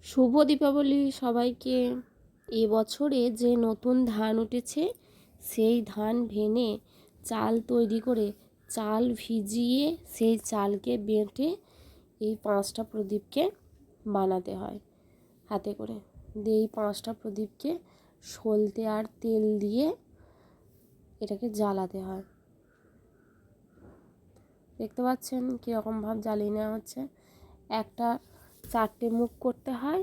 শুভ দীপাবলি সবাইকে। এবছরে যে নতুন ধান উঠেছে সেই ধান ভেঙে চাল তৈরি করে চাল ভিজিয়ে সেই চালকে বেটে এই 5টা প্রদীপকে বানাতে হয় হাতে করে। দিয়ে এই 5টা প্রদীপকে সলতে আর তেল দিয়ে এটাকে জ্বালাতে হয়। দেখতে পাচ্ছেন কীরকম ভাব জ্বালিয়ে নেওয়া হচ্ছে। একটা 4টে মুখ করতে হয়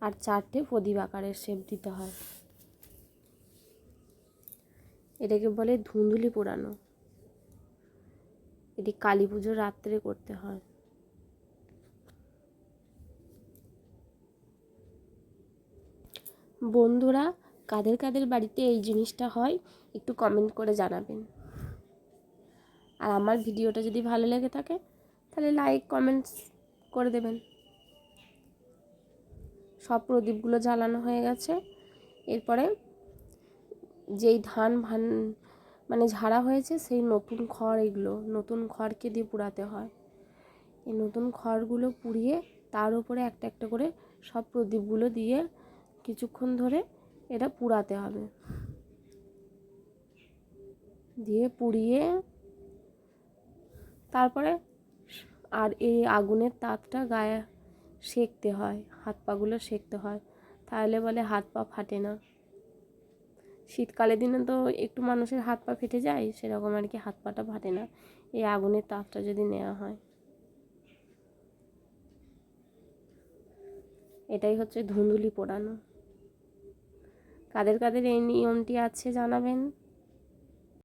আর 4টে প্রদীপ আকারের শেপ দিতে হয়। এটাকে বলে ধুন্দুলি পোড়ানো। এটি কালী পুজোর রাত্রে করতে হয়। বন্ধুরা, কাদের কাদের বাড়িতে এই জিনিসটা হয় একটু কমেন্ট করে জানাবেন। আর আমার ভিডিওটা যদি ভালো লেগে থাকে তাহলে লাইক কমেন্টস করে দেবেন। সব প্রদীপগুলো জ্বালানো হয়ে গেছে। এরপরে যেই ধান মানে ঝাড়া হয়েছে সেই নতুন খড়, এগুলো নতুন খড়কে দিয়ে পুড়াতে হয়। এই নতুন খড়গুলো পুড়িয়ে তার উপরে একটা একটা করে সব প্রদীপগুলো দিয়ে কিছুক্ষণ ধরে এটা পুড়াতে হবে। দিয়ে পুড়িয়ে তারপরে আর এই আগুনের তাতটা গায়ে সেঁকতে হয়, হাত পাগুলো সেঁকতে হয়, তাহলে বলে হাত পা ফাটে না। শীতকালের দিনে তো একটু মানুষের হাত পা ফেটে যায়, সেরকম আর কি হাত পাটা ফাটে না এই আগুনের তাপটা যদি নেওয়া হয়। এটাই হচ্ছে ধুন্দুলি পোড়ানো। কাদের কাদের এই নিয়মটি আছে জানাবেন।